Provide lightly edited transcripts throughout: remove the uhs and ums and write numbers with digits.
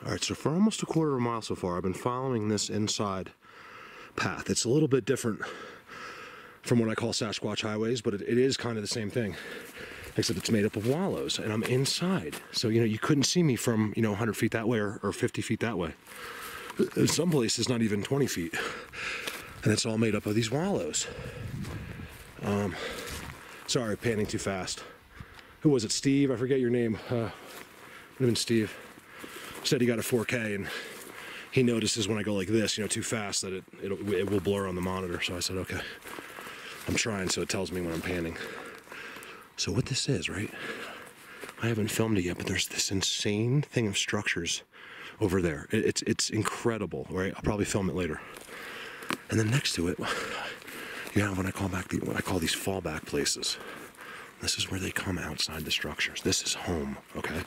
All right, so for almost a quarter of a mile so far, I've been following this inside path. It's a little bit different from what I call Sasquatch highways, but it is kind of the same thing, except it's made up of wallows, and I'm inside. So, you know, you couldn't see me from, 100 feet that way or 50 feet that way. In some places, not even 20 feet. And it's all made up of these wallows. Sorry, panning too fast. Who was it, Steve? I forget your name. Would have been Steve. Said he got a 4K, and he notices when I go like this, too fast, that it will blur on the monitor. So I said, okay. I'm trying, so it tells me when I'm panning. So what this is, right? I haven't filmed it yet, but there's this insane thing of structures over there. It's incredible, right? I'll probably film it later. And then next to it, you have what I call these fallback places. This is where they come outside the structures. This is home, okay?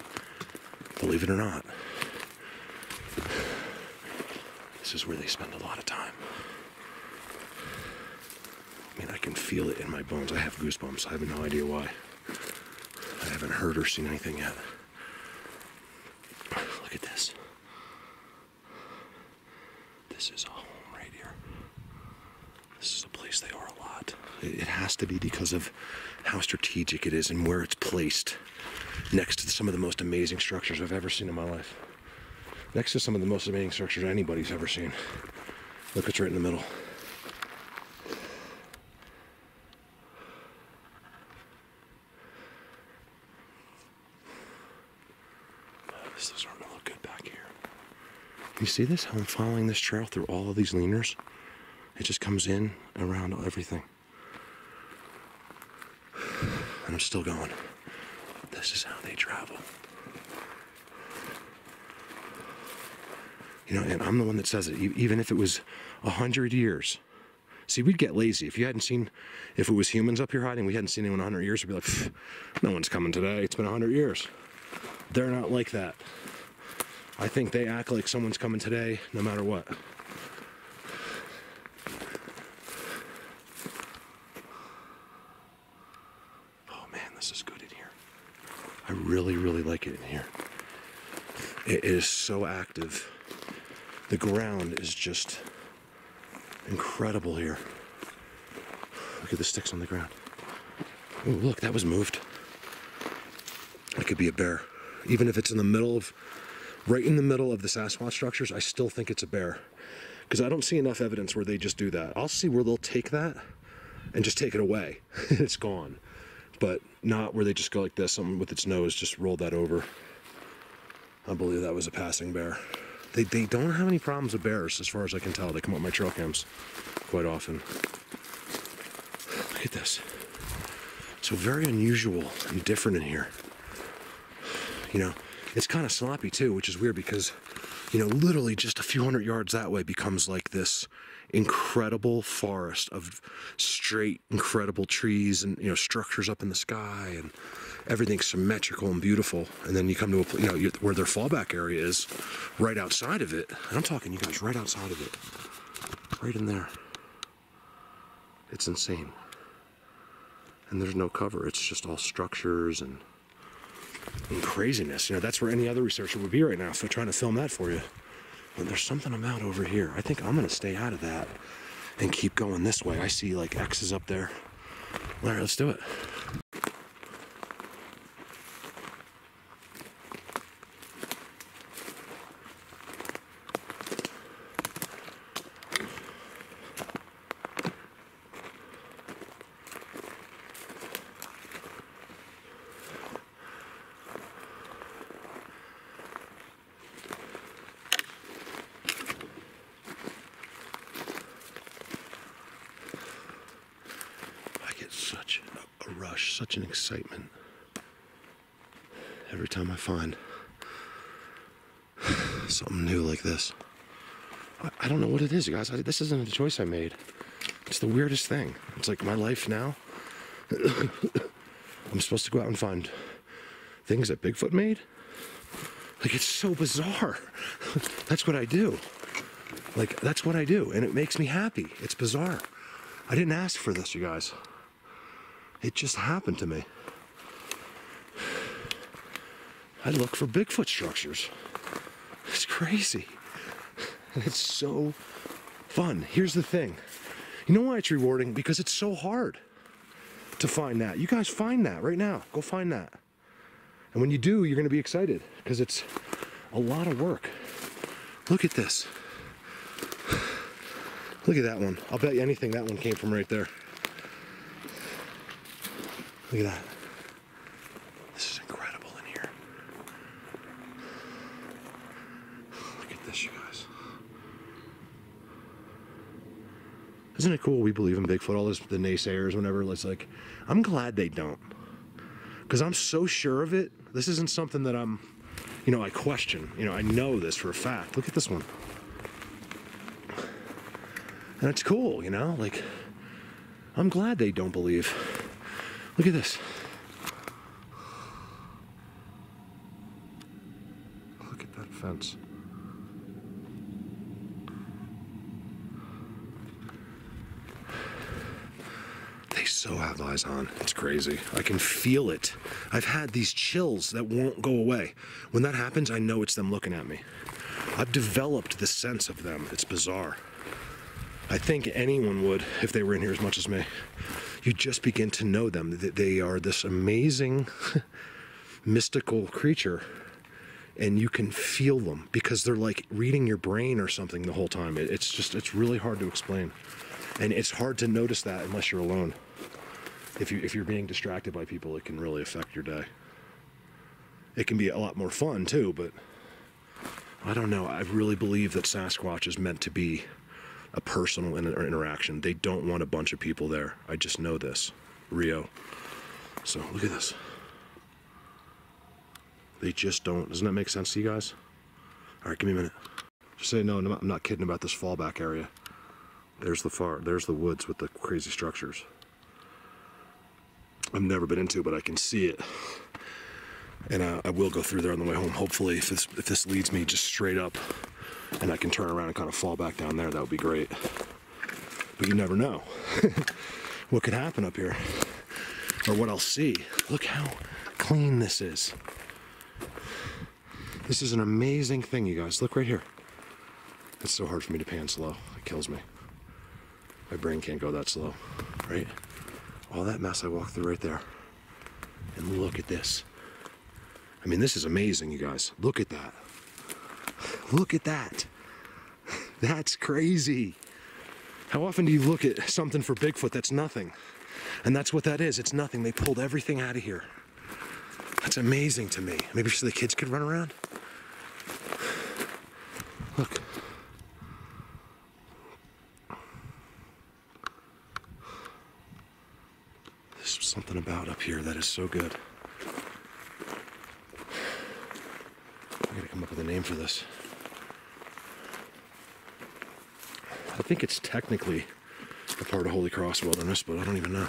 Believe it or not. This is where they spend a lot of time. I mean, I can feel it in my bones. I have goosebumps. I have no idea why. I haven't heard or seen anything yet. Look at this. This is a home right here. This is a place they are a lot. It has to be because of how strategic it is and where it's placed next to some of the most amazing structures I've ever seen in my life. Next to some of the most amazing structures anybody's ever seen. Look, it's right in the middle. This is starting to look good back here. You see this? How I'm following this trail through all of these leaners? It just comes in around everything. And I'm still going. This is how they travel. And I'm the one that says it, even if it was 100 years. See, we'd get lazy. If it was humans up here hiding, we hadn't seen anyone in 100 years, we'd be like, no one's coming today, it's been 100 years. They're not like that. I think they act like someone's coming today, no matter what. Oh man, this is good in here. I really, really like it in here. It is so active. The ground is just incredible here. Look at the sticks on the ground. Oh, look, that was moved. It could be a bear. Even if it's right in the middle of the Sasquatch structures, I still think it's a bear. Because I don't see enough evidence where they just do that. I'll see where they'll take that and just take it away. It's gone. But not where they just go like this, something with its nose just rolled that over. I believe that was a passing bear. They don't have any problems with bears, as far as I can tell. They come up my trail cams quite often. Look at this. So very unusual and different in here. It's kind of sloppy too, which is weird because, literally just a few hundred yards that way becomes like this incredible forest of straight, incredible trees and, structures up in the sky, and everything's symmetrical and beautiful. And then you come to where their fallback area is, right outside of it. And I'm talking, you guys, right outside of it. Right in there. It's insane. And there's no cover. It's just all structures and craziness. That's where any other researcher would be right now, so trying to film that for you. But there's something about over here. I think I'm going to stay out of that and keep going this way. I see like X's up there. All right, let's do it. Such a rush, such an excitement every time I find something new like this. I don't know what it is, you guys. This isn't a choice I made. It's the weirdest thing. It's like my life now. I'm supposed to go out and find things that Bigfoot made. Like, it's so bizarre. That's what I do. That's what I do, and it makes me happy. It's bizarre. I didn't ask for this, you guys. It just happened to me. I look for Bigfoot structures. It's crazy. And it's so fun. Here's the thing. You know why it's rewarding? Because it's so hard to find that. You guys find that right now. Go find that. And when you do, you're going to be excited because it's a lot of work. Look at this. Look at that one. I'll bet you anything that one came from right there. Look at that. This is incredible in here. Look at this, you guys. Isn't it cool we believe in Bigfoot? All this, the naysayers, whenever it's like, I'm glad they don't. Because I'm so sure of it. This isn't something that I'm, I question. I know this for a fact. Look at this one. And it's cool, like, I'm glad they don't believe. Look at this. Look at that fence. They so have eyes on. It's crazy. I can feel it. I've had these chills that won't go away. When that happens, I know it's them looking at me. I've developed this sense of them. It's bizarre. I think anyone would if they were in here as much as me. You just begin to know them. They are this amazing, mystical creature, and you can feel them because they're like reading your brain or something the whole time. It's really hard to explain. And it's hard to notice that unless you're alone. If you're being distracted by people, it can really affect your day. It can be a lot more fun too, but I don't know. I really believe that Sasquatch is meant to be a personal interaction. They don't want a bunch of people there. I just know this. Rio. So look at this. They just don't. Doesn't that make sense to you guys? All right, give me a minute. Just say no, I'm not kidding about this fallback area. There's the woods with the crazy structures. I've never been into, but I can see it. And I will go through there on the way home. Hopefully, if this leads me just straight up and I can turn around and kind of fall back down there, that would be great. But you never know what could happen up here or what I'll see. Look how clean this is. This is an amazing thing, you guys. Look right here. It's so hard for me to pan slow. It kills me. My brain can't go that slow, right? All that mess I walked through right there. And look at this. I mean, this is amazing, you guys. Look at that. Look at that. That's crazy. How often do you look at something for Bigfoot that's nothing? And that's what that is. It's nothing. They pulled everything out of here. That's amazing to me. Maybe so the kids could run around. Look. There's something about up here that is so good. I gotta come up with a name for this. I think it's technically a part of Holy Cross Wilderness, but I don't even know.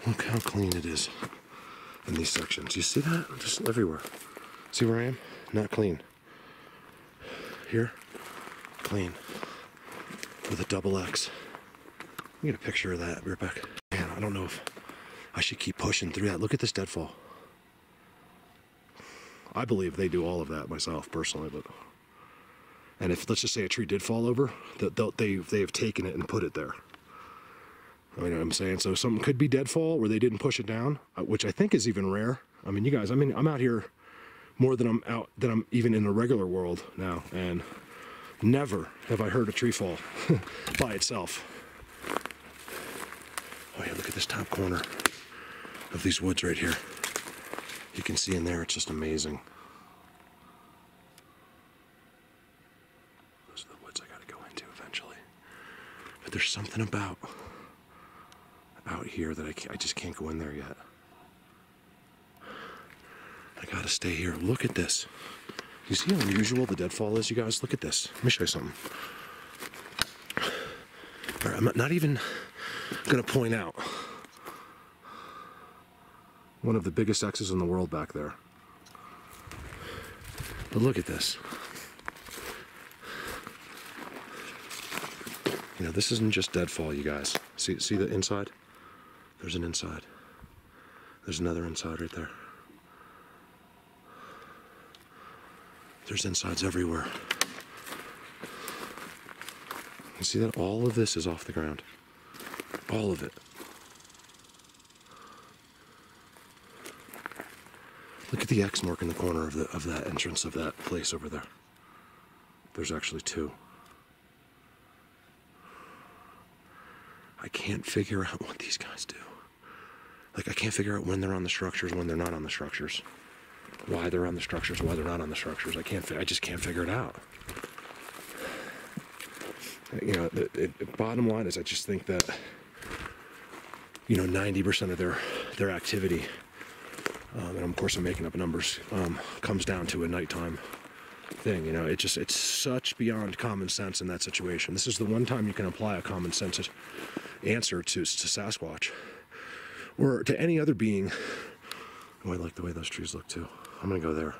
Look how clean it is in these sections. You see that? Just everywhere. See where I am? Not clean. Here, clean. With a double X. Let me get a picture of that real quick. Man, I don't know if I should keep pushing through that. Look at this deadfall. I believe they do all of that myself, personally, but... And if, let's just say, a tree did fall over, they have taken it and put it there. I mean, what I'm saying? So something could be deadfall where they didn't push it down, which I think is even rare. I mean, you guys, I'm out here more than I'm even in the regular world now, and never have I heard a tree fall by itself. Oh yeah, look at this top corner of these woods right here. You can see in there, it's just amazing. Those are the woods I gotta go into eventually. But there's something about out here that I just can't go in there yet. I gotta stay here. Look at this. You see how unusual the deadfall is, you guys? Look at this. Let me show you something. All right, I'm not even gonna point out one of the biggest X's in the world back there. But look at this. You know, this isn't just deadfall, you guys. See the inside? There's an inside. There's another inside right there. There's insides everywhere. You see that? All of this is off the ground. All of it. Look at the X mark in the corner of that entrance of that place over there. There's actually two. I can't figure out what these guys do. Like, I can't figure out when they're on the structures, when they're not on the structures. Why they're on the structures, why they're not on the structures. I just can't figure it out. You know, the bottom line is I just think that, you know, 90% of their activity, and of course I'm making up numbers, comes down to a nighttime thing. You know, it's such beyond common sense in that situation. This is the one time you can apply a common sense answer to Sasquatch, or to any other being. Oh, I like the way those trees look too. I'm gonna go there.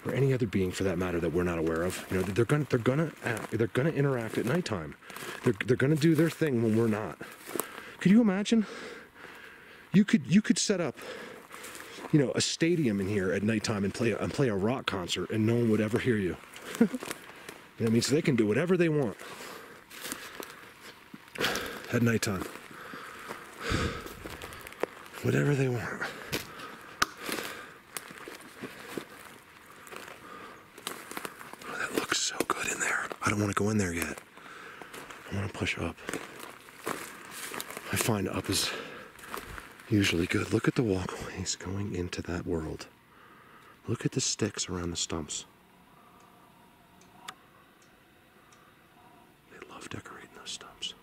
Or any other being for that matter that we're not aware of. You know, they're gonna interact at nighttime. They're gonna do their thing when we're not. Could you imagine? You could set up, you know, a stadium in here at nighttime and play a rock concert, and no one would ever hear you. You know what I mean? So they can do whatever they want at nighttime. Whatever they want. Oh, that looks so good in there. I don't want to go in there yet. I want to push up. I find up is usually good. Look at the walkways going into that world. Look at the sticks around the stumps. They love decorating those stumps.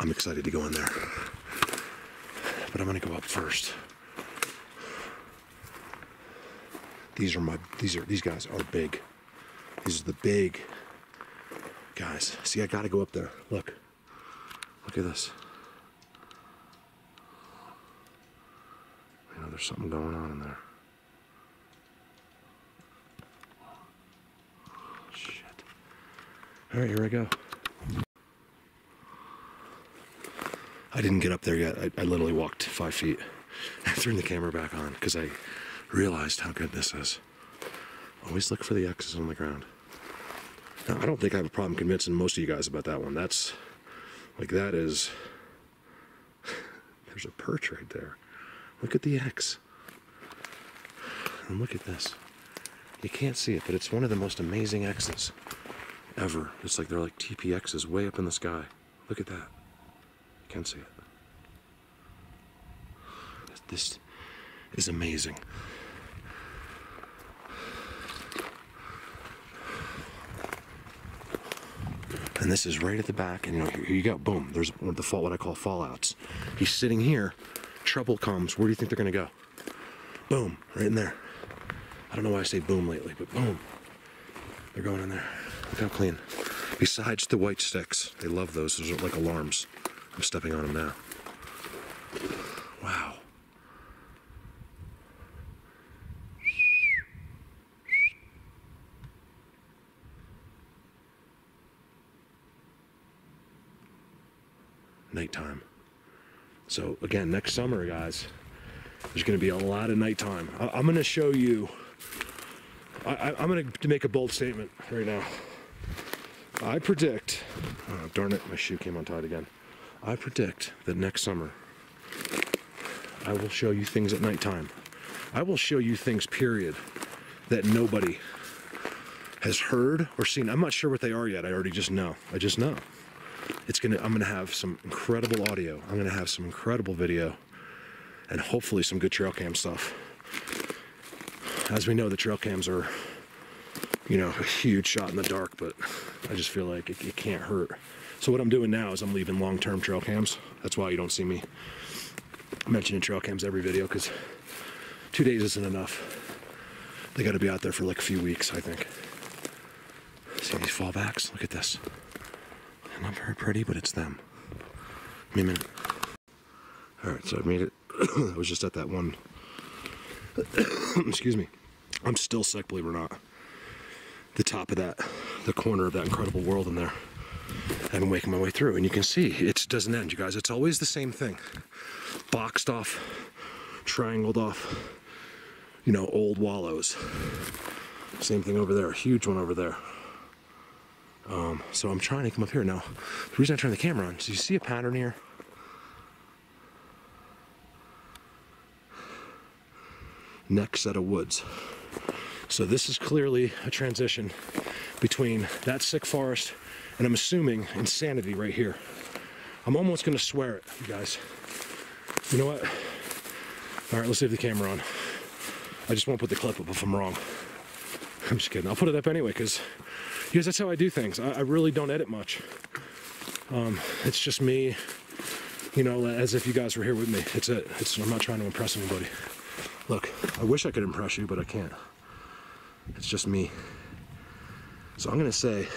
I'm excited to go in there. But I'm gonna go up first. These guys are big. These are the big guys. See, I gotta go up there. Look at this. You know, there's something going on in there. Shit. All right, here I go. I didn't get up there yet. I literally walked 5 feet. I turned the camera back on because I realized how good this is. Always look for the X's on the ground. Now, I don't think I have a problem convincing most of you guys about that one. That's, like, that is, there's a perch right there. Look at the X. And look at this. You can't see it, but it's one of the most amazing X's ever. It's like they're like TPXs way up in the sky. Look at that. You can't see it. This is amazing. And this is right at the back, and you know, here you go, boom, there's what I call fallouts. He's sitting here, trouble comes, where do you think they're gonna go? Boom, right in there. I don't know why I say boom lately, but boom. They're going in there. Look how clean. Besides the white sticks, they love those. Those are like alarms. I'm stepping on them now. Wow. Nighttime. So again, next summer, guys, there's going to be a lot of nighttime. I'm going to show you. I'm going to make a bold statement right now. I predict. Oh, darn it! My shoe came untied again. I predict that next summer, I will show you things at nighttime. I will show you things, period, that nobody has heard or seen. I'm not sure what they are yet. I already just know. I just know. I'm gonna have some incredible audio. I'm gonna have some incredible video, and hopefully some good trail cam stuff. As we know, the trail cams are, you know, a huge shot in the dark, but I just feel like it can't hurt. So what I'm doing now is I'm leaving long-term trail cams. That's why you don't see me mentioning trail cams every video, because 2 days isn't enough. They got to be out there for like a few weeks, I think. See these fallbacks? Look at this. Not very pretty, but it's them. Give me a minute. All right, so I made it. I was just at that one. Excuse me. I'm still sick, believe it or not. The top of that, the corner of that incredible world in there. I've been making my way through, and you can see it doesn't end, you guys. It's always the same thing. Boxed off, triangled off, you know, old wallows. Same thing over there, a huge one over there. So I'm trying to come up here. Now, the reason I turn the camera on, so you see a pattern here? Next set of woods. So this is clearly a transition between that sick forest and I'm assuming insanity right here. I'm almost gonna swear it, you guys. You know what? All right, let's leave the camera on. I just won't put the clip up if I'm wrong. I'm just kidding. I'll put it up anyway because that's how I do things. I really don't edit much. It's just me, you know, as if you guys were here with me. I'm not trying to impress anybody. Look, I wish I could impress you, but I can't. It's just me. So I'm gonna say,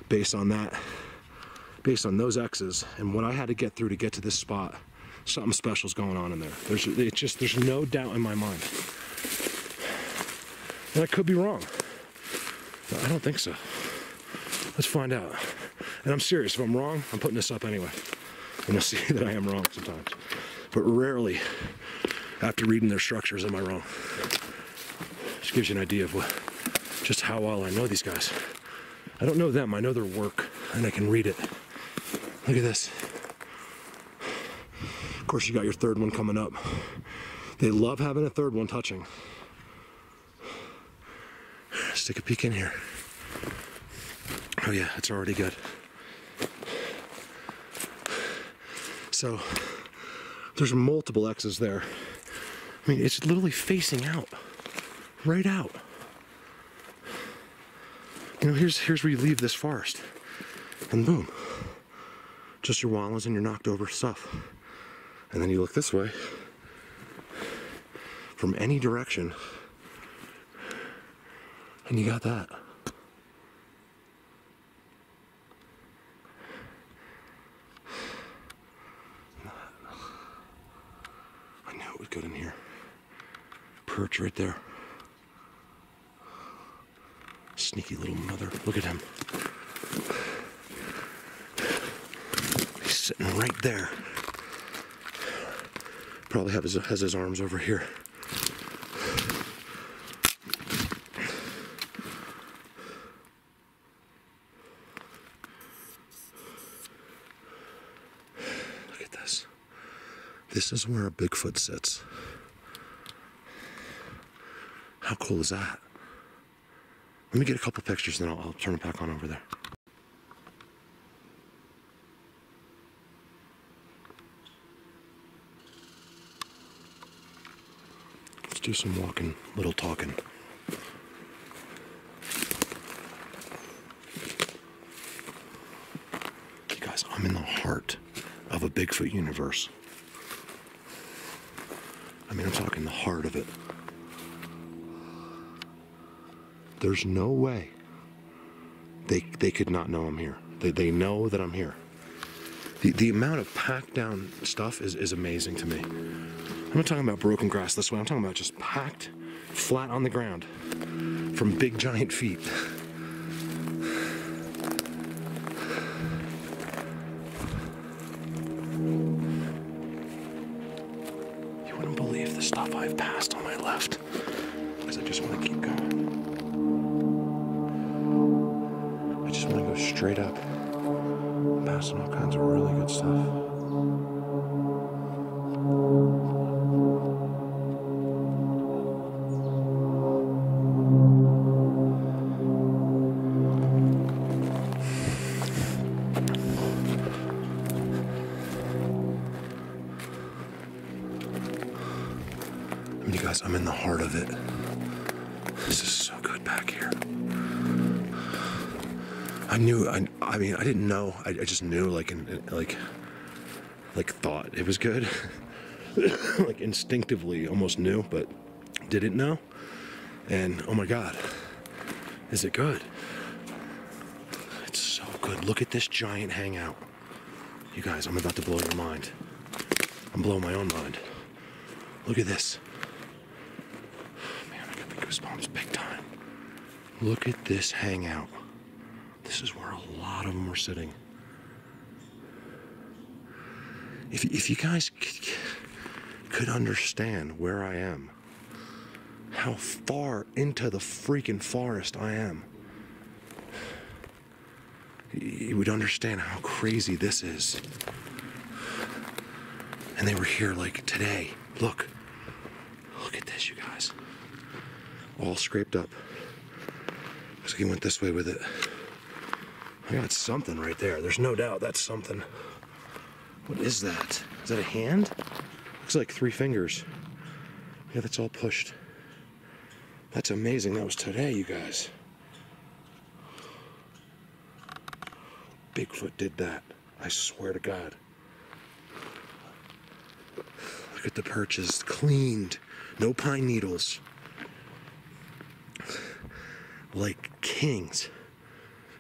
based on that, based on those X's and what I had to get through to get to this spot, something special's going on in there. There's no doubt in my mind. And I could be wrong. But I don't think so. Let's find out. And I'm serious, if I'm wrong, I'm putting this up anyway. And you'll see that I am wrong sometimes. But rarely, after reading their structures, am I wrong. Just gives you an idea of just how well I know these guys. I don't know them, I know their work, and I can read it. Look at this. Of course, you got your third one coming up. They love having a third one touching. Let's take a peek in here. Oh yeah, it's already good. So, there's multiple X's there. I mean, it's literally facing out. Right out. You know, here's where you leave this forest. And boom. Just your wallows and your knocked over stuff. And then you look this way. From any direction. And you got that. I knew it was good in here. Perch right there. Sneaky little mother. Look at him. He's sitting right there. Probably has his arms over here. Look at this. This is where a Bigfoot sits. How cool is that? Let me get a couple pictures and then I'll turn it back on over there. Let's do some walking, little talking. You guys, I'm in the heart of a Bigfoot universe. I mean, I'm talking the heart of it. There's no way they could not know I'm here. They know that I'm here. The amount of packed down stuff is amazing to me. I'm not talking about broken grass this way. I'm talking about just packed, flat on the ground from big giant feet. You wouldn't believe the stuff I've passed on my left because I just want to keep going. I just want to go straight up, passing all kinds of really good stuff. I mean, you guys, I'm in the heart of it. This is so good back here. I mean, I didn't know. I just knew, like thought it was good. Like instinctively almost knew, but didn't know. And oh my God, is it good? It's so good. Look at this giant hangout. You guys, I'm about to blow your mind. I'm blowing my own mind. Look at this. Man, I got the goosebumps big time. Look at this hangout. This is where a lot of them were sitting. If you guys could understand where I am, how far into the freaking forest I am, you would understand how crazy this is. And they were here like today. Look at this, you guys. All scraped up. Looks like he went this way with it. I got something right there. There's no doubt that's something. What is that? Is that a hand? Looks like 3 fingers. Yeah, that's all pushed. That's amazing. That was today, you guys. Bigfoot did that. I swear to God. Look at the perches. Cleaned. No pine needles. Like kings.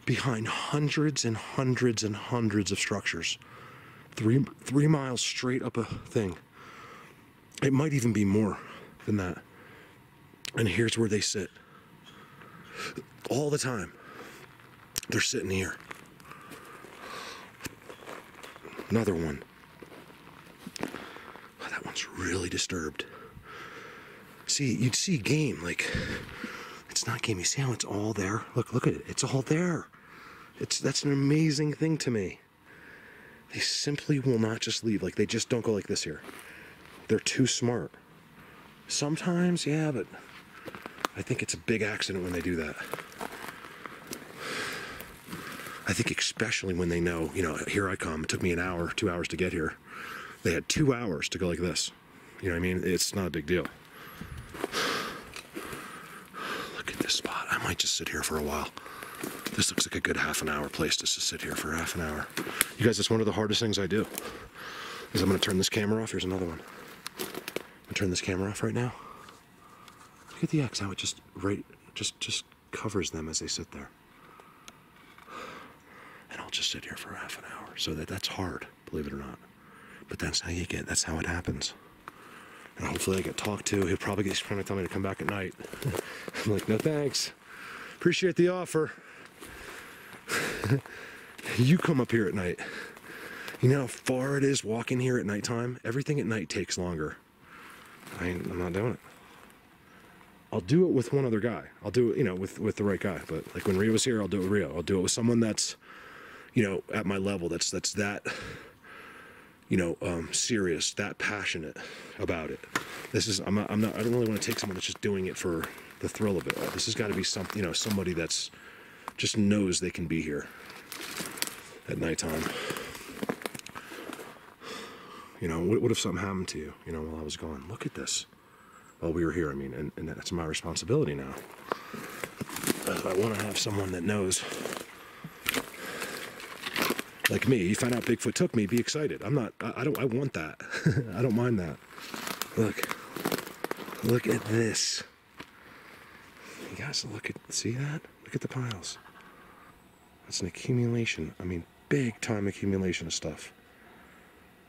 Behind hundreds and hundreds and hundreds of structures. 3 miles straight up a thing. It might even be more than that. And here's where they sit. All the time. They're sitting here. Another one. Oh, that one's really disturbed. See, you'd see game, like, it's not game. You see how it's all there? Look at it. It's all there. That's an amazing thing to me. They simply will not just leave. Like, they just don't go like this here. They're too smart. Sometimes, yeah, but I think it's a big accident when they do that. I think especially when they know, you know, here I come. It took me an hour, 2 hours to get here. They had 2 hours to go like this. You know what I mean? It's not a big deal. Look at this spot. I might just sit here for a while. This looks like a good half an hour place just to sit here for half an hour. You guys, it's one of the hardest things I do. Is I'm going to turn this camera off. Here's another one. I'm going to turn this camera off right now. Look at the X, how it just covers them as they sit there. And I'll just sit here for half an hour. So that's hard, believe it or not. But that's how it happens. And hopefully I get talked to. He'll probably get trying to tell me to come back at night. I'm like, no thanks. Appreciate the offer. You come up here at night. You know how far it is walking here at nighttime? Everything at night takes longer. I'm not doing it. I'll do it with one other guy. I'll do it, you know, with the right guy. But like when Rio was here, I'll do it with Rio. I'll do it with someone that's, you know, at my level. That's that, you know, serious, that passionate about it. This is, I don't really want to take someone that's just doing it for the thrill of it. This has got to be something, you know, somebody that's just knows they can be here at nighttime. You know, what if something happened to you, you know, while I was gone? Look at this. While we were here, I mean, and that's my responsibility now. I want to have someone that knows. Like me, you find out Bigfoot took me, be excited. I want that. I don't mind that. Look at this. You guys see that? Look at the piles. That's an accumulation. I mean, big time accumulation of stuff.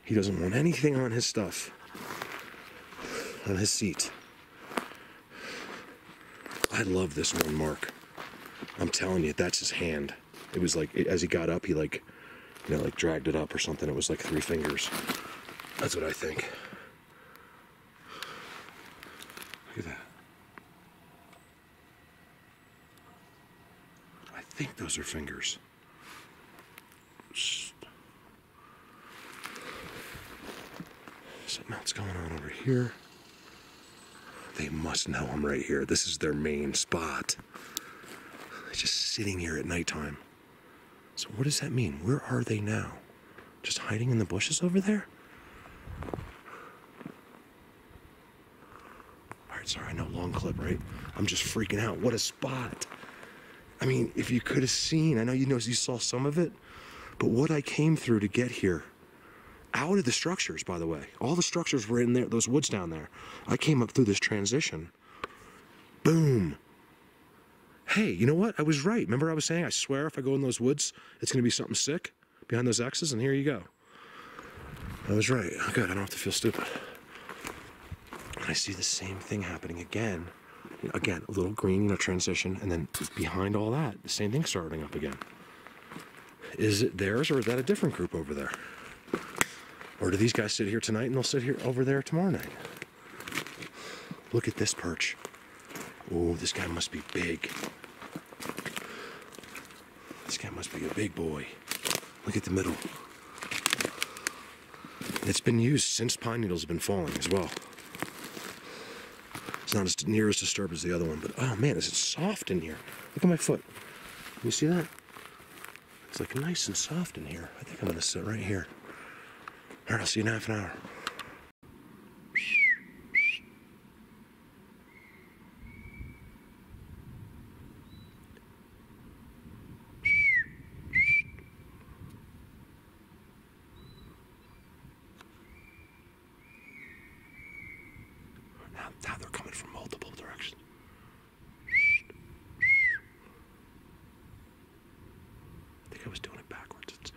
He doesn't want anything on his stuff. On his seat. I love this one mark. I'm telling you, that's his hand. It was like, as he got up, he like, you know, like dragged it up or something. It was like 3 fingers. That's what I think. Look at that. I think those are fingers. Something else going on over here. They must know I'm right here. This is their main spot. They're just sitting here at nighttime. So what does that mean? Where are they now? Just hiding in the bushes over there? Alright, sorry, I know, long clip, right? I'm just freaking out. What a spot. I mean, if you could have seen, I know you saw some of it, but what I came through to get here, out of the structures, by the way. All the structures were in there, those woods down there. I came up through this transition. Boom. Hey, you know what? I was right. Remember I was saying, I swear if I go in those woods, it's going to be something sick behind those X's, and here you go. I was right. Oh, good. I don't have to feel stupid. And I see the same thing happening again. Again, a little green, you know, transition, and then behind all that, the same thing starting up again. Is it theirs, or is that a different group over there? Or do these guys sit here tonight and they'll sit here over there tomorrow night? Look at this perch. Oh, this guy must be big. This guy must be a big boy. Look at the middle. It's been used since pine needles have been falling as well. It's not as near as disturbed as the other one, but oh man, is it soft in here. Look at my foot. You see that? It's like nice and soft in here. I think I'm gonna sit right here. All right, I'll see you in half an hour. Now they're coming from multiple directions. I think I was doing it backwards. It's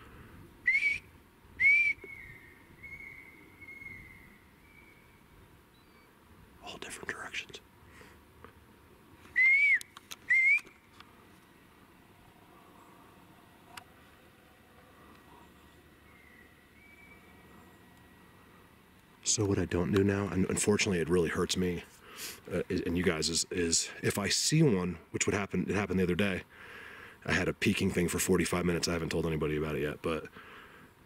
all different directions. So what I don't do now, and unfortunately it really hurts me, and you guys, is if I see one, which would happen, it happened the other day. I had a peeking thing for 45 minutes. I haven't told anybody about it yet, but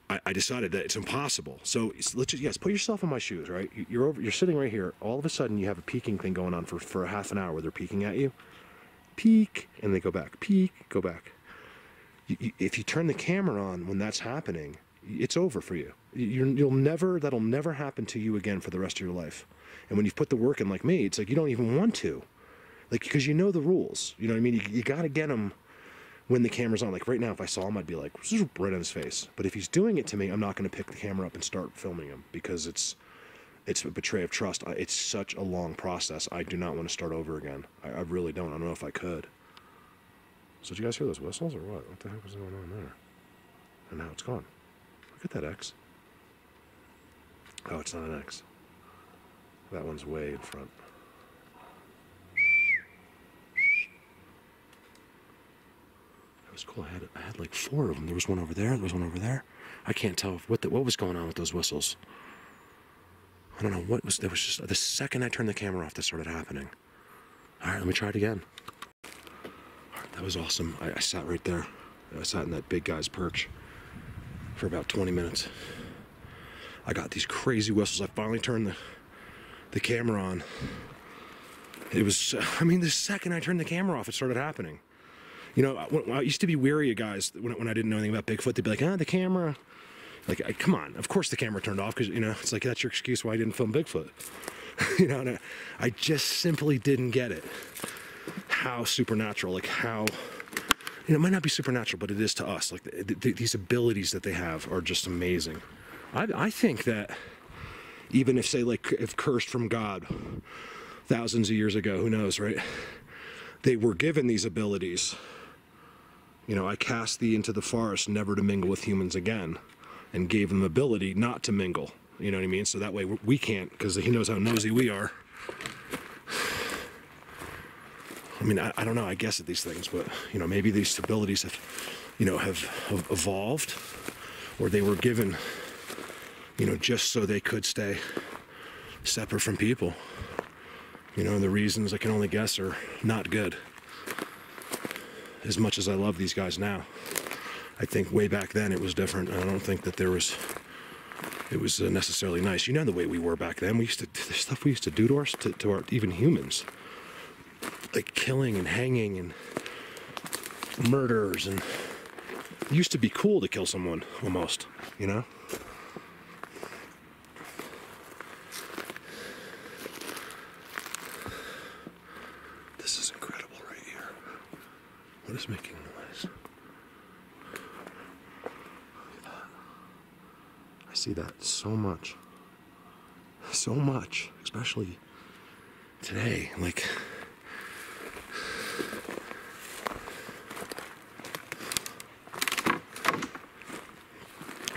I decided that it's impossible. So let's just, yes, put yourself in my shoes, right? You're sitting right here. All of a sudden you have a peeking thing going on for a half an hour where they're peeking at you. Peek, and they go back. Peek, go back. If you turn the camera on when that's happening, it's over for you. That'll never happen to you again for the rest of your life. And when you've put the work in like me, it's like you don't even want to. Like, because you know the rules. You know what I mean? You got to get them when the camera's on. Like right now, if I saw him, I'd be like, right in his face. But if he's doing it to me, I'm not going to pick the camera up and start filming him because it's a betrayal of trust. It's such a long process. I do not want to start over again. I really don't. I don't know if I could. So did you guys hear those whistles or what? What the heck was going on there? And now it's gone. Look at that X. Oh, it's not an X. That one's way in front. That was cool. I had like 4 of them. There was one over there. There was one over there. I can't tell what was going on with those whistles. I don't know what was. There was just the second I turned the camera off, that started happening. All right, let me try it again. All right, that was awesome. I sat right there. I sat in that big guy's perch for about 20 minutes. I got these crazy whistles. I finally turned the camera on. It was, I mean, the second I turned the camera off, it started happening. You know, I used to be weary of guys when I didn't know anything about Bigfoot. They'd be like, the camera. Like, come on. Of course the camera turned off because, you know, it's like, that's your excuse why I didn't film Bigfoot. You know, and I just simply didn't get it. How supernatural, like how, you know, it might not be supernatural, but it is to us. Like these abilities that they have are just amazing. I think that even if, say, like, if cursed from God thousands of years ago, who knows, right? They were given these abilities. You know, I cast thee into the forest never to mingle with humans again, and gave them ability not to mingle. You know what I mean? So that way we can't, because he knows how nosy we are. I mean, I don't know, I guess at these things, but, you know, maybe these abilities have, you know, have evolved, or they were given, you know, just so they could stay separate from people. You know, and the reasons I can only guess are not good. As much as I love these guys now, I think way back then it was different. I don't think that it was necessarily nice. You know the way we were back then. The stuff we used to do to our even humans. Like killing and hanging and murders, and it used to be cool to kill someone, almost, you know? This is incredible right here. What is making noise? Look at that. I see that so much. So much, especially today, like,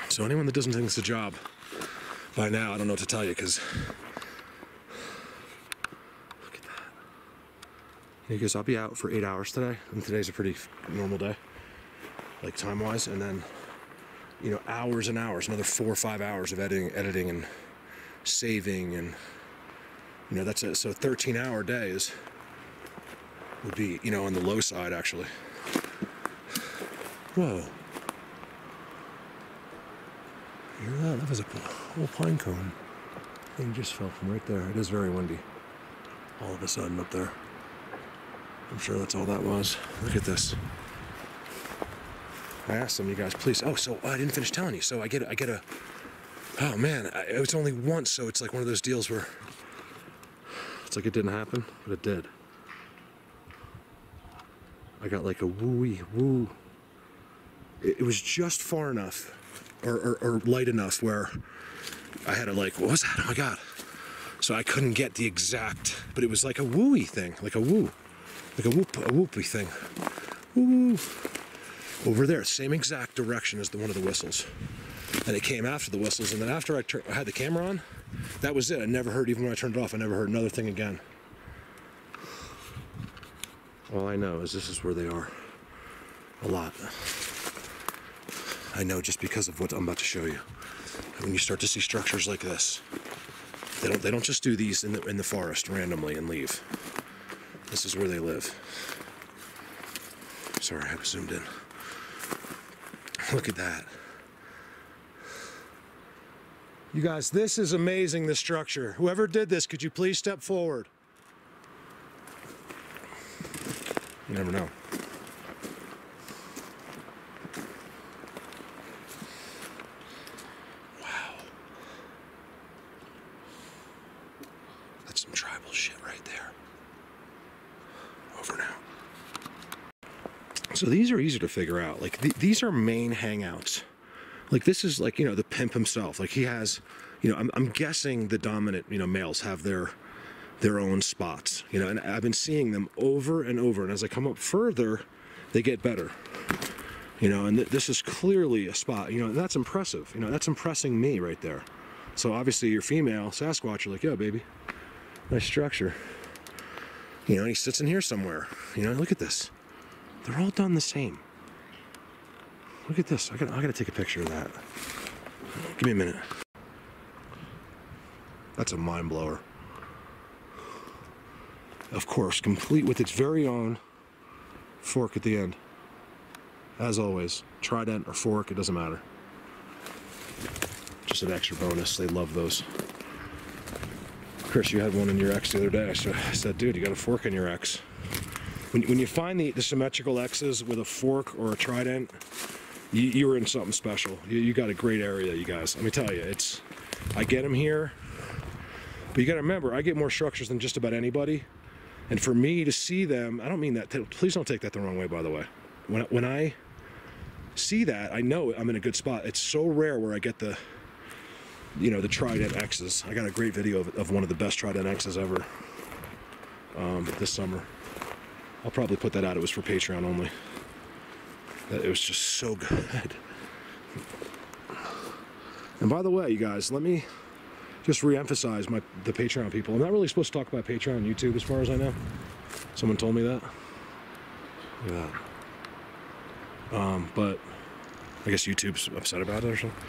so anyone that doesn't think it's a job by now, I don't know what to tell you, because look at that. Because I'll be out for 8 hours today, and today's a pretty normal day, like time-wise, and then, you know, hours and hours, another 4 or 5 hours of editing and saving, and, you know, that's it. So 13-hour days, would be, you know, on the low side actually. Whoa. Hear that? That was a whole pine cone thing just fell from right there. It is very windy. All of a sudden up there. I'm sure that's all that was. Look at this. I asked them, you guys, please. Oh, so I didn't finish telling you. So I get a. Oh man, it was only once, so it's like one of those deals where it's like it didn't happen, but it did. I got like a wooey woo. It was just far enough, or light enough where I had to like, what was that? Oh my god! So I couldn't get the exact, but it was like a wooey thing, like a woo, like a whoopy thing. Woo. Over there, same exact direction as one of the whistles. And it came after the whistles, and then after I had the camera on, that was it. I never heard, even when I turned it off, I never heard another thing again. All I know is this is where they are. A lot. I know just because of what I'm about to show you. When you start to see structures like this, they don't just do these in the forest randomly and leave. This is where they live. Sorry, I have zoomed in. Look at that. You guys, this is amazing, this structure. Whoever did this, could you please step forward? You never know. Wow. That's some tribal shit right there. Over now. So these are easy to figure out. Like these are main hangouts. Like this is like, you know, the pimp himself. Like he has, you know, I'm guessing the dominant, you know, males have their own spots, you know, and I've been seeing them over and over. And as I come up further, they get better, you know, and this is clearly a spot, you know, and that's impressive. You know, that's impressing me right there. So obviously you're female Sasquatch, you're like, yo, baby, nice structure. You know, and he sits in here somewhere, you know, look at this. They're all done the same. Look at this. I gotta take a picture of that. Give me a minute. That's a mind blower. Of course, complete with its very own fork at the end. As always, trident or fork, it doesn't matter. Just an extra bonus. They love those. Chris, you had one in your X the other day. So I said, dude, you got a fork in your X. When you find the symmetrical X's with a fork or a trident, you were in something special. You got a great area, you guys. Let me tell you, I get them here, but you got to remember, I get more structures than just about anybody. And for me to see them, I don't mean that, please don't take that the wrong way, by the way. When I see that, I know I'm in a good spot. It's so rare where I get the, you know, the trident X's. I got a great video of one of the best trident X's ever this summer. I'll probably put that out. It was for Patreon only. It was just so good. And by the way, you guys, let me just re-emphasize the Patreon people. I'm not really supposed to talk about Patreon and YouTube as far as I know. Someone told me that. Look at that. But I guess YouTube's upset about it or something.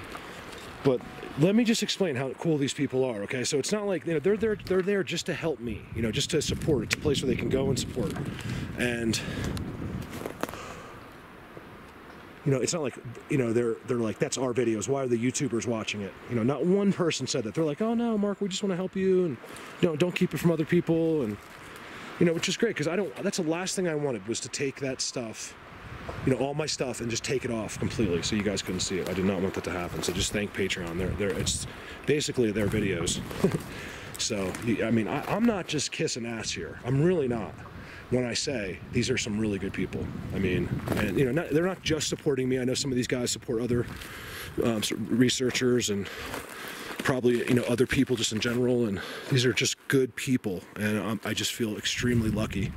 But let me just explain how cool these people are, okay? So it's not like, you know, they're there just to help me, you know, just to support. It's a place where they can go and support. And you know, it's not like, you know, they're like, that's our videos. Why are the YouTubers watching it? You know, not one person said that. They're like, oh no, Mark, we just want to help you, and you know, don't keep it from other people, and you know, which is great because that's the last thing I wanted was to take that stuff, you know, all my stuff and just take it off completely so you guys couldn't see it. I did not want that to happen. So just thank Patreon. It's basically their videos. So I mean, I'm not just kissing ass here. I'm really not. When I say these are some really good people, I mean, and you know, they're not just supporting me. I know some of these guys support other researchers and probably, you know, other people just in general. And these are just good people, and I just feel extremely lucky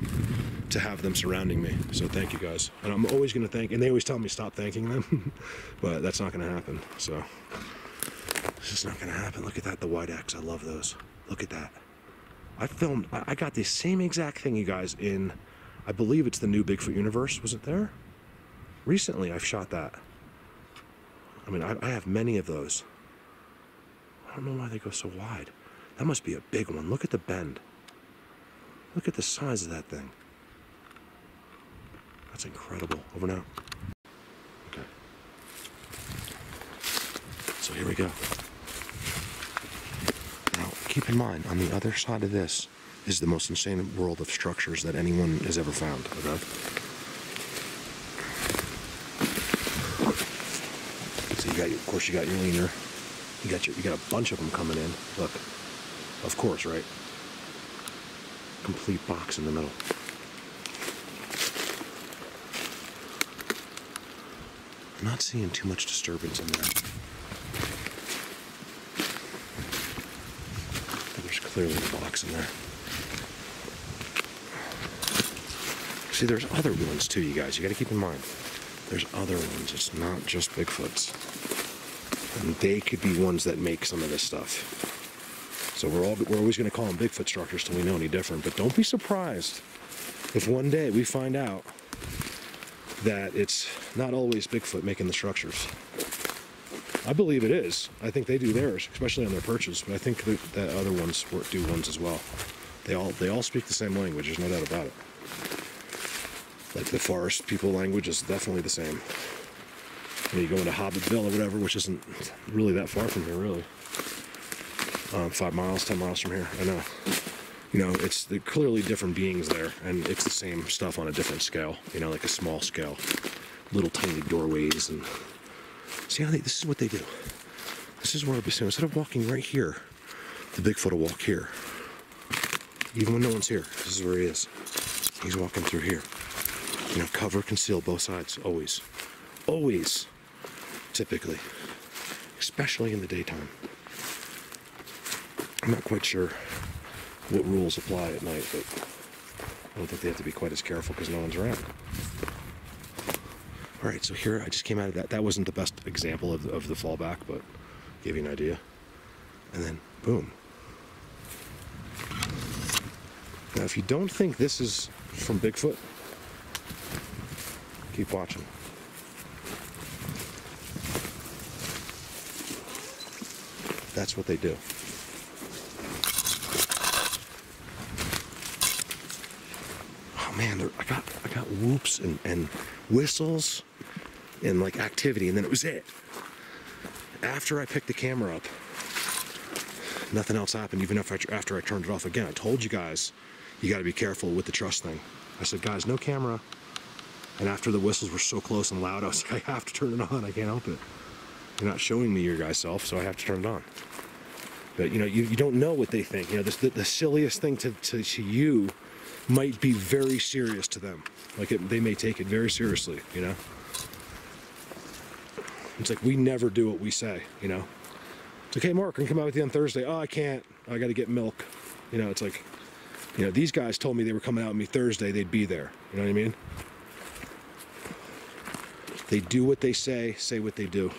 to have them surrounding me. So thank you guys, and I'm always going to thank. And they always tell me stop thanking them, but that's not going to happen. So it's just not going to happen. Look at that, the white X. I love those. Look at that. I got the same exact thing, you guys, in, I believe it's the new Bigfoot universe. Was it there? Recently, I've shot that. I mean, I have many of those. I don't know why they go so wide. That must be a big one. Look at the bend. Look at the size of that thing. That's incredible. Over now. Okay. So here we go. Now, keep in mind, on the other side of this is the most insane world of structures that anyone has ever found, okay? So you got, of course, you got your leaner. You got a bunch of them coming in. Look, of course, right? Complete box in the middle. I'm not seeing too much disturbance in there. There's clearly a box in there. See, there's other ones too, you guys. You got to keep in mind. There's other ones. It's not just Bigfoots. And they could be ones that make some of this stuff. So we're always going to call them Bigfoot structures till we know any different. But don't be surprised if one day we find out that it's not always Bigfoot making the structures. I believe it is. I think they do theirs, especially on their perches. But I think that other ones do ones as well. They all speak the same language. There's no doubt about it. Like the forest people language is definitely the same. You go into Hobbitville or whatever, which isn't really that far from here, really. 5 miles, 10 miles from here. I know. You know, they're clearly different beings there, and it's the same stuff on a different scale. You know, like a small scale, little tiny doorways, and see how this is what they do. This is where I'll be saying, instead of walking right here, the Bigfoot will walk here. Even when no one's here, this is where he is. He's walking through here. You know, cover, conceal both sides, always. Always, typically. Especially in the daytime. I'm not quite sure what rules apply at night, but I don't think they have to be quite as careful because no one's around. All right, so here I just came out of that. That wasn't the best example of the fallback, but gave you an idea. And then, boom. Now, if you don't think this is from Bigfoot, keep watching. That's what they do. Oh man, I got whoops and whistles and like activity, and then it was it. After I picked the camera up, nothing else happened, even after I turned it off again. I told you guys, you got to be careful with the trust thing. I said, guys, no camera. And after the whistles were so close and loud, I was like, I have to turn it on. I can't help it. You're not showing me your guys' self, so I have to turn it on. But you know, you don't know what they think. You know, the silliest thing to you might be very serious to them. Like they may take it very seriously. You know, it's like we never do what we say. You know, it's like, hey, Mark, I can come out with you on Thursday. Oh, I can't. I got to get milk. You know, it's like, you know, these guys told me they were coming out with me Thursday. They'd be there. You know what I mean? They do what they say what they do.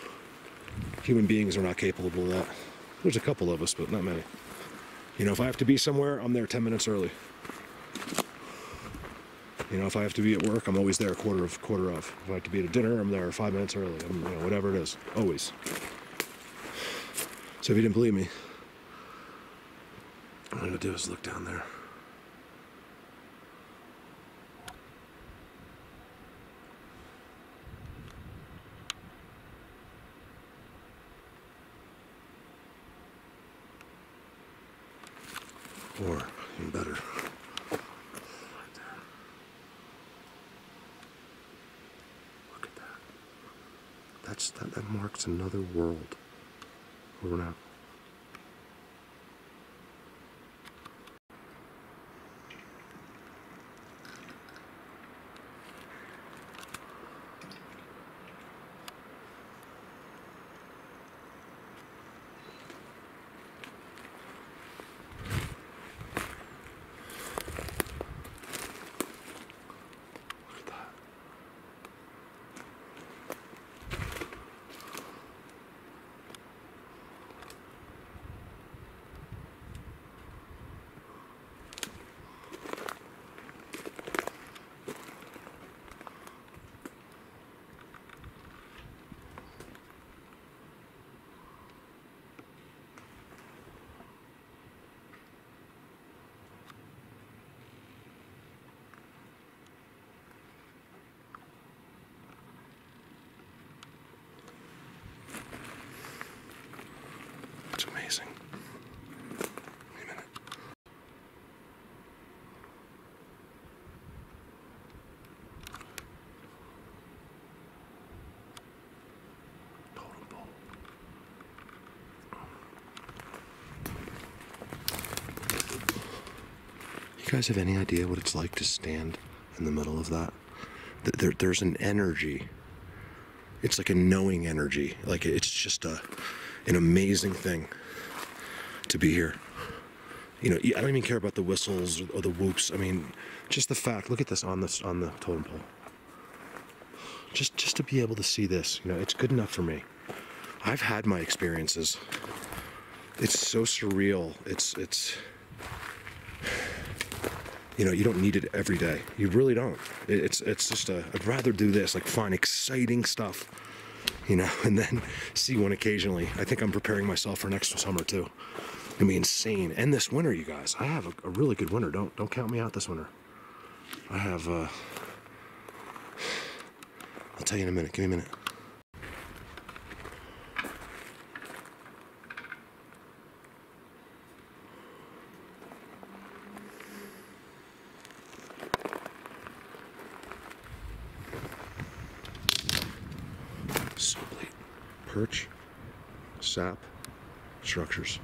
Human beings are not capable of that. There's a couple of us, but not many. You know, if I have to be somewhere, I'm there 10 minutes early. You know, if I have to be at work, I'm always there quarter of. If I have to be at a dinner, I'm there 5 minutes early. You know, whatever it is, always. So if you didn't believe me, what I'm gonna do is look down there. Or, even better, right there. Look at that. That marks another world. Over now. guys have any idea what it's like to stand in the middle of that? There's an energy. It's like a knowing energy. Like it's just an amazing thing to be here. You know, I don't even care about the whistles or the whoops. I mean, just the fact. Look at this on the totem pole. Just to be able to see this, you know, it's good enough for me. I've had my experiences. It's so surreal. It's. You know, you don't need it every day. You really don't. It's just I'd rather do this, like find exciting stuff, you know, and then see one occasionally. I think I'm preparing myself for next summer too. It's gonna be insane. And this winter, you guys, I have a really good winter. Don't count me out this winter. I have. I'll tell you in a minute. Give me a minute. Perch, sap, structures.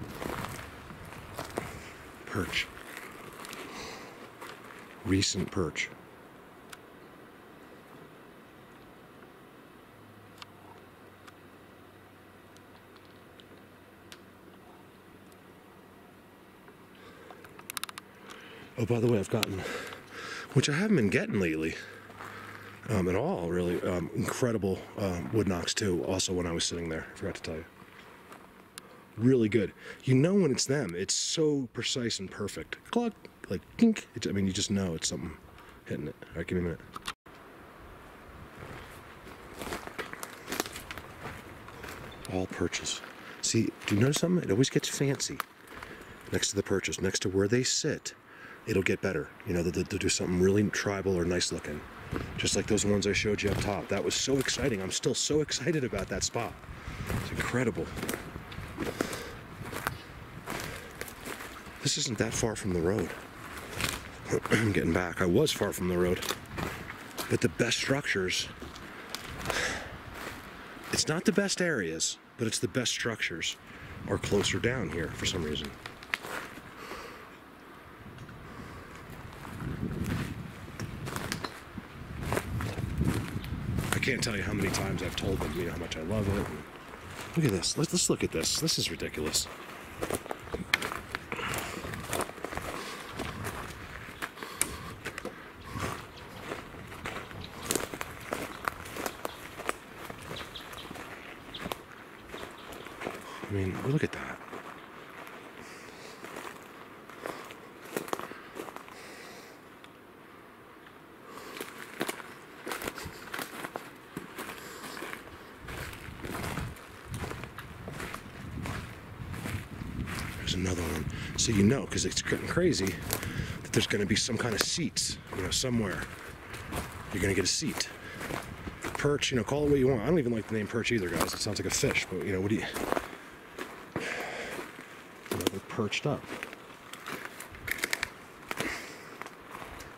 Perch. Recent perch. Oh, by the way, I've gotten, which I haven't been getting lately. At all, really. Incredible wood knocks too, also when I was sitting there. I forgot to tell you. Really good. You know when it's them. It's so precise and perfect. Cluck, like kink. I mean, you just know it's something hitting it. All right, give me a minute. All perches. See, do you notice something? It always gets fancy. Next to the perches, next to where they sit, it'll get better. You know, they'll do something really tribal or nice looking. Just like those ones I showed you up top. That was so exciting. I'm still so excited about that spot. It's incredible. This isn't that far from the road. I'm getting back. I was far from the road. But the best structures, it's not the best areas, but it's the best structures are closer down here for some reason. I can't tell you how many times I've told them, you know, how much I love it. And look at this. Let's look at this. This is ridiculous. I mean, look at that. Another one, so you know, because it's getting crazy, that there's going to be some kind of seats, you know, somewhere. You're going to get a seat. Perch, you know, call it what you want. I don't even like the name perch either, guys. It sounds like a fish, but you know, what do you? They're perched up.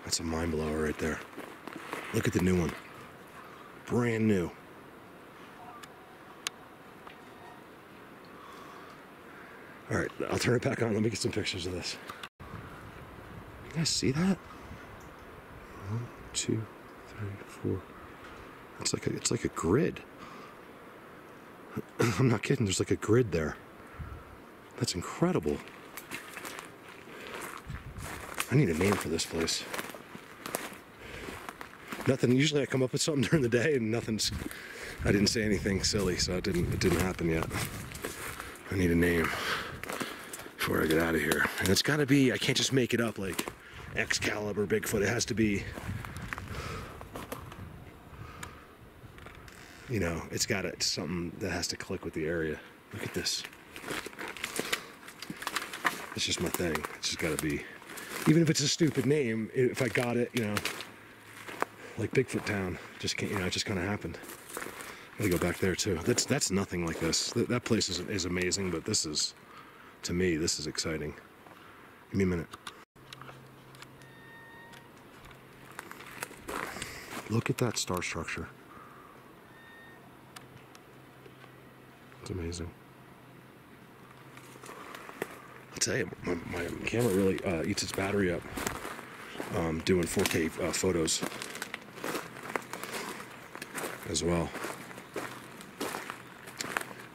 That's a mind blower right there. Look at the new one, brand new. All right, I'll turn it back on. Let me get some pictures of this. You guys see that? 1, 2, 3, 4. It's like a grid. I'm not kidding. There's like a grid there. That's incredible. I need a name for this place. Nothing. Usually I come up with something during the day, and nothing's. I didn't say anything silly, so it didn't happen yet. I need a name before I get out of here. And it's gotta be, I can't just make it up like Excalibur, Bigfoot. It has to be, you know, it's something that has to click with the area. Look at this. It's just my thing. It's just gotta be, even if it's a stupid name, if I got it, you know, like Bigfoot Town, just can't, you know, it just kind of happened. Gotta go back there too. That's nothing like this. That place is amazing, but this is, to me, this is exciting. Give me a minute. Look at that star structure. It's amazing. I'll tell you, my camera really eats its battery up. doing 4K photos as well.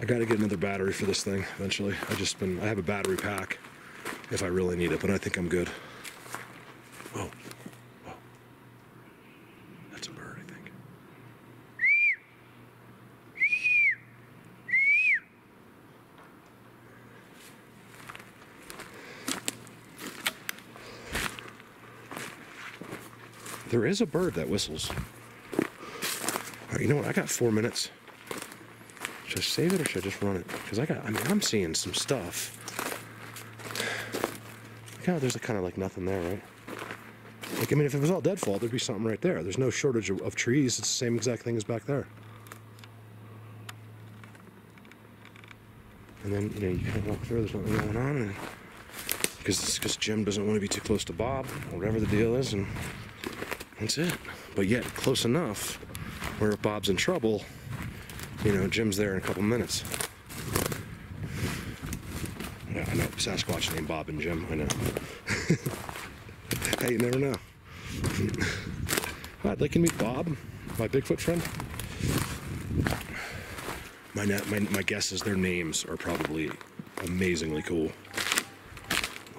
I gotta get another battery for this thing eventually. I have a battery pack if I really need it, but I think I'm good. Whoa. Whoa. That's a bird, I think. There is a bird that whistles. All right, you know what? I got 4 minutes. Should I save it or should I just run it? Because I'm seeing some stuff. Look how there's kind of like nothing there, right? Like, I mean, if it was all deadfall, there'd be something right there. There's no shortage of trees. It's the same exact thing as back there. And then, you know, you kind of walk through, there's nothing going on. And because Jim doesn't want to be too close to Bob, or whatever the deal is, and that's it. But yet, close enough where if Bob's in trouble, you know, Jim's there in a couple minutes. Yeah, I know, Sasquatch named Bob and Jim, I know. Hey, you never know. I'd like to meet Bob, my Bigfoot friend. My guess is their names are probably amazingly cool.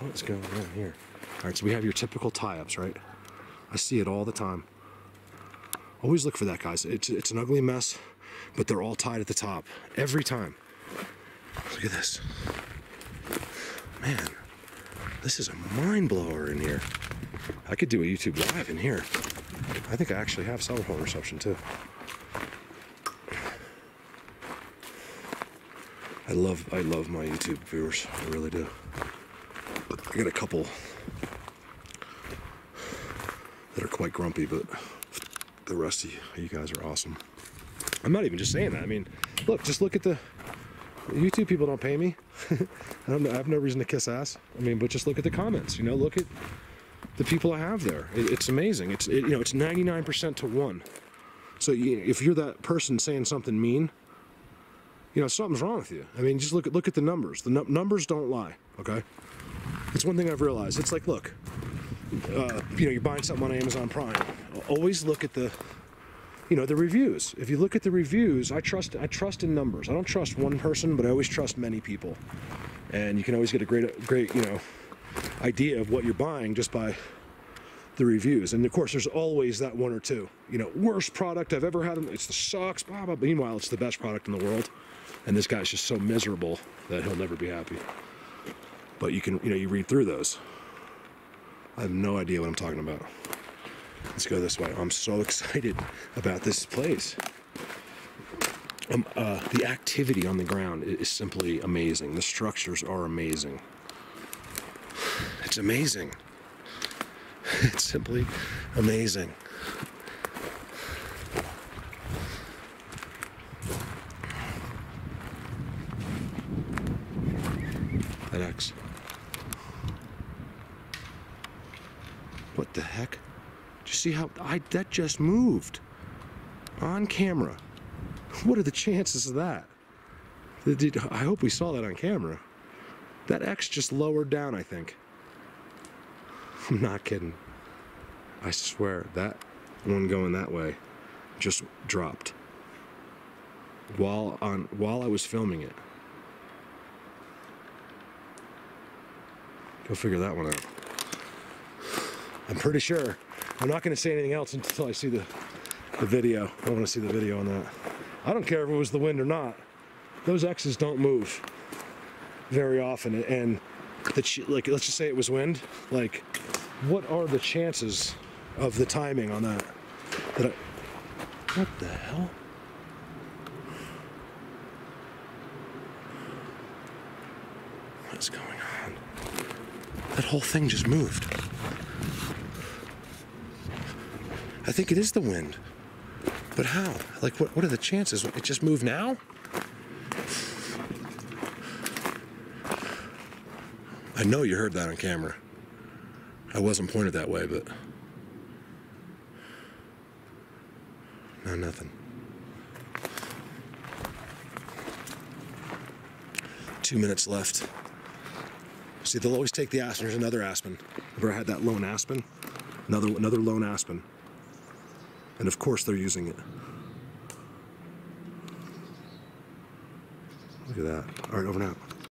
What's going on here? All right, so we have your typical tie-ups, right? I see it all the time. Always look for that, guys. It's an ugly mess, but they're all tied at the top every time. Look at this. Man, this is a mind blower in here. I could do a YouTube live in here. I think I actually have cell phone reception too. I love my YouTube viewers. I really do. I got a couple that are quite grumpy, but the rest of you guys are awesome. I'm not even just saying that. I mean, look, just look at the YouTube people don't pay me. I have no reason to kiss ass. I mean, but just look at the comments. You know, look at the people I have there. It's amazing. It's 99% to 1. So if you're that person saying something mean, you know, something's wrong with you. I mean, just look at the numbers. The numbers don't lie. Okay, it's one thing I've realized. It's like, look, you know, you're buying something on Amazon Prime. Always look at the, you know, the reviews. If you look at the reviews, I trust in numbers. I don't trust one person, but I always trust many people. And you can always get a great, you know, idea of what you're buying just by the reviews. And of course, there's always that one or two. You know, worst product I've ever had. It's the sucks. Blah, blah. But meanwhile, it's the best product in the world. And this guy's just so miserable that he'll never be happy. But you can, you know, you read through those. I have no idea what I'm talking about. Let's go this way. I'm so excited about this place. The activity on the ground is simply amazing. The structures are amazing. It's amazing. It's simply amazing. That X. What the heck? Did you see how that just moved on camera? What are the chances of that? I hope we saw that on camera. That X just lowered down, I think. I'm not kidding. I swear that one going that way just dropped while I was filming it. Go figure that one out. I'm pretty sure. I'm not going to say anything else until I see the video. I want to see the video on that. I don't care if it was the wind or not. Those X's don't move very often. And like, let's just say it was wind. Like, what are the chances of the timing on that? What the hell? What's going on? That whole thing just moved. I think it is the wind. But how? Like, what are the chances? It just moved now? I know you heard that on camera. I wasn't pointed that way, but... No, nothing. 2 minutes left. See, they'll always take the aspen. There's another aspen. Remember I had that lone aspen? Another lone aspen. And of course they're using it. Look at that. All right, over and out.